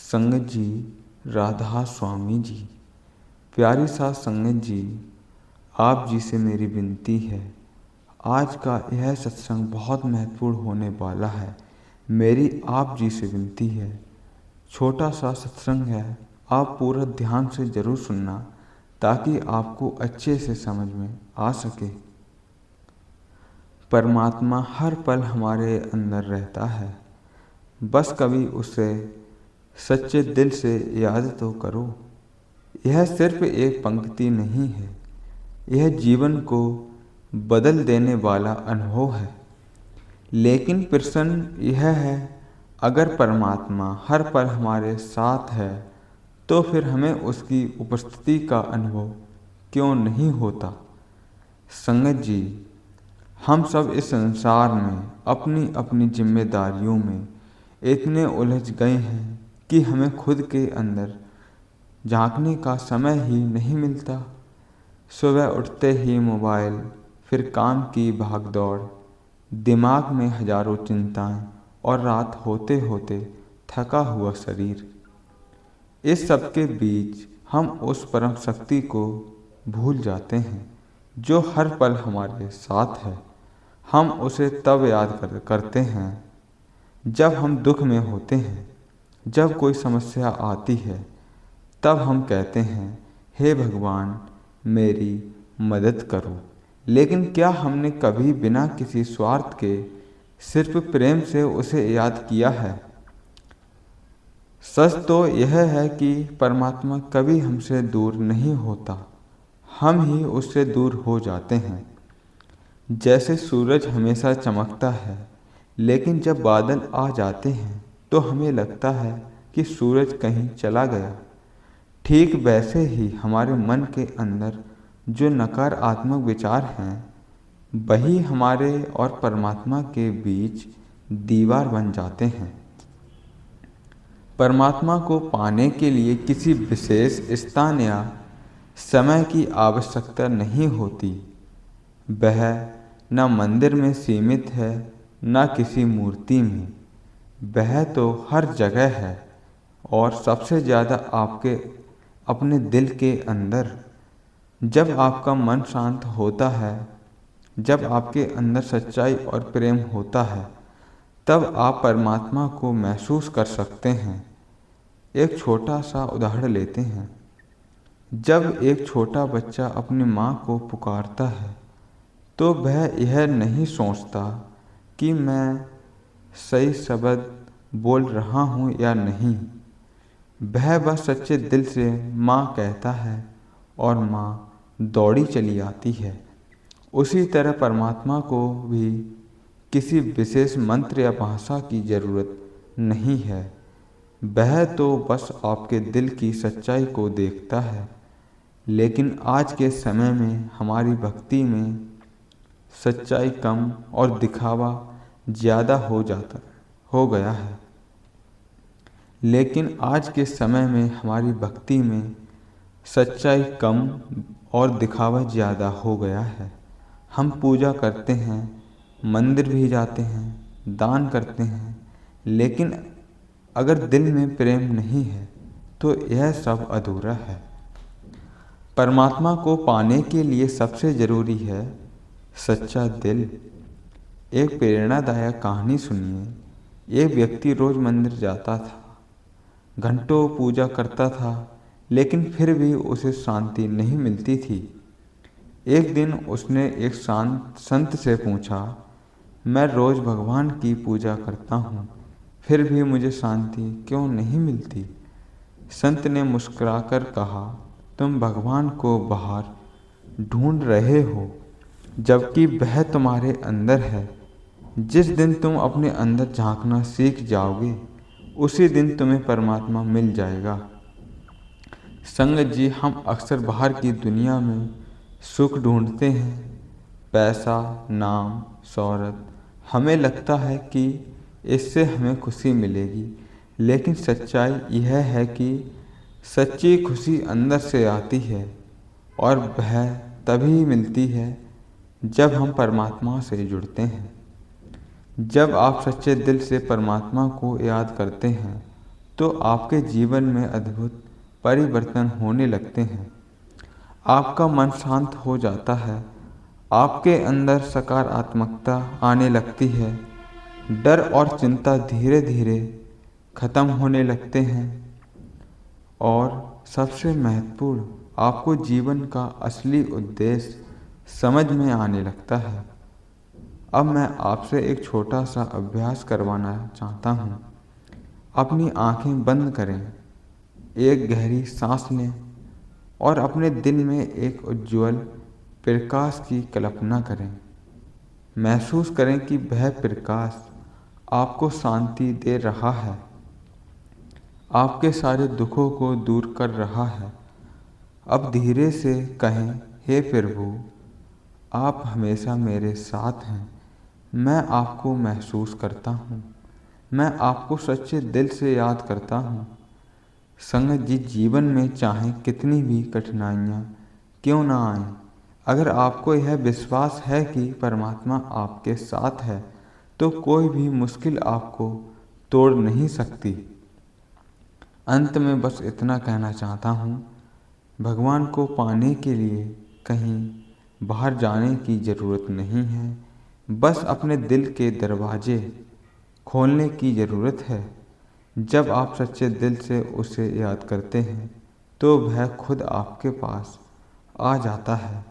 संगत जी, राधा स्वामी जी, प्यारी साथ संगत जी, आप जी से मेरी विनती है। आज का यह सत्संग बहुत महत्वपूर्ण होने वाला है। मेरी आप जी से विनती है, छोटा सा सत्संग है, आप पूरा ध्यान से ज़रूर सुनना ताकि आपको अच्छे से समझ में आ सके। परमात्मा हर पल हमारे अंदर रहता है, बस कभी उसे सच्चे दिल से याद तो करो। यह सिर्फ एक पंक्ति नहीं है, यह जीवन को बदल देने वाला अनुभव है। लेकिन प्रश्न यह है, अगर परमात्मा हर पल हमारे साथ है तो फिर हमें उसकी उपस्थिति का अनुभव क्यों नहीं होता। संगत जी, हम सब इस संसार में अपनी अपनी जिम्मेदारियों में इतने उलझ गए हैं कि हमें खुद के अंदर झांकने का समय ही नहीं मिलता। सुबह उठते ही मोबाइल, फिर काम की भागदौड़, दिमाग में हजारों चिंताएं और रात होते होते थका हुआ शरीर। इस सब के बीच हम उस परम शक्ति को भूल जाते हैं जो हर पल हमारे साथ है। हम उसे तब याद करते हैं जब हम दुख में होते हैं, जब कोई समस्या आती है, तब हम कहते हैं, हे भगवान मेरी मदद करो। लेकिन क्या हमने कभी बिना किसी स्वार्थ के सिर्फ प्रेम से उसे याद किया है? सच तो यह है कि परमात्मा कभी हमसे दूर नहीं होता, हम ही उससे दूर हो जाते हैं। जैसे सूरज हमेशा चमकता है, लेकिन जब बादल आ जाते हैं तो हमें लगता है कि सूरज कहीं चला गया। ठीक वैसे ही हमारे मन के अंदर जो नकारात्मक विचार हैं, वही हमारे और परमात्मा के बीच दीवार बन जाते हैं। परमात्मा को पाने के लिए किसी विशेष स्थान या समय की आवश्यकता नहीं होती। वह न मंदिर में सीमित है, न किसी मूर्ति में। वह तो हर जगह है और सबसे ज़्यादा आपके अपने दिल के अंदर। जब आपका मन शांत होता है, जब आपके अंदर सच्चाई और प्रेम होता है, तब आप परमात्मा को महसूस कर सकते हैं। एक छोटा सा उदाहरण लेते हैं। जब एक छोटा बच्चा अपनी माँ को पुकारता है तो वह यह नहीं सोचता कि मैं सही शब्द बोल रहा हूँ या नहीं। वह बस सच्चे दिल से माँ कहता है और माँ दौड़ी चली आती है। उसी तरह परमात्मा को भी किसी विशेष मंत्र या भाषा की ज़रूरत नहीं है। वह तो बस आपके दिल की सच्चाई को देखता है। लेकिन आज के समय में हमारी भक्ति में सच्चाई कम और दिखावा ज़्यादा हो गया है। लेकिन आज के समय में हमारी भक्ति में सच्चाई कम और दिखावा ज़्यादा हो गया है। हम पूजा करते हैं, मंदिर भी जाते हैं, दान करते हैं, लेकिन अगर दिल में प्रेम नहीं है तो यह सब अधूरा है। परमात्मा को पाने के लिए सबसे ज़रूरी है सच्चा दिल। एक प्रेरणादायक कहानी सुनिए। एक व्यक्ति रोज़ मंदिर जाता था, घंटों पूजा करता था, लेकिन फिर भी उसे शांति नहीं मिलती थी। एक दिन उसने एक संत से पूछा, मैं रोज़ भगवान की पूजा करता हूँ, फिर भी मुझे शांति क्यों नहीं मिलती? संत ने मुस्कुराकर कहा, तुम भगवान को बाहर ढूंढ रहे हो, जबकि वह तुम्हारे अंदर है। जिस दिन तुम अपने अंदर झांकना सीख जाओगे, उसी दिन तुम्हें परमात्मा मिल जाएगा। संगत जी, हम अक्सर बाहर की दुनिया में सुख ढूंढते हैं, पैसा, नाम, शोहरत। हमें लगता है कि इससे हमें खुशी मिलेगी, लेकिन सच्चाई यह है कि सच्ची खुशी अंदर से आती है और वह तभी मिलती है जब हम परमात्मा से जुड़ते हैं। जब आप सच्चे दिल से परमात्मा को याद करते हैं तो आपके जीवन में अद्भुत परिवर्तन होने लगते हैं। आपका मन शांत हो जाता है, आपके अंदर सकारात्मकता आने लगती है, डर और चिंता धीरे धीरे खत्म होने लगते हैं और सबसे महत्वपूर्ण, आपको जीवन का असली उद्देश्य समझ में आने लगता है। अब मैं आपसे एक छोटा सा अभ्यास करवाना चाहता हूँ। अपनी आंखें बंद करें, एक गहरी सांस लें और अपने दिल में एक उज्ज्वल प्रकाश की कल्पना करें। महसूस करें कि वह प्रकाश आपको शांति दे रहा है, आपके सारे दुखों को दूर कर रहा है। अब धीरे से कहें, हे प्रभु, आप हमेशा मेरे साथ हैं। मैं आपको महसूस करता हूँ, मैं आपको सच्चे दिल से याद करता हूँ। संगत जी, जीवन में चाहे कितनी भी कठिनाइयाँ क्यों ना आएं, अगर आपको यह विश्वास है कि परमात्मा आपके साथ है, तो कोई भी मुश्किल आपको तोड़ नहीं सकती। अंत में बस इतना कहना चाहता हूँ, भगवान को पाने के लिए कहीं बाहर जाने की ज़रूरत नहीं है, बस अपने दिल के दरवाजे खोलने की ज़रूरत है। जब आप सच्चे दिल से उसे याद करते हैं तो वह खुद आपके पास आ जाता है।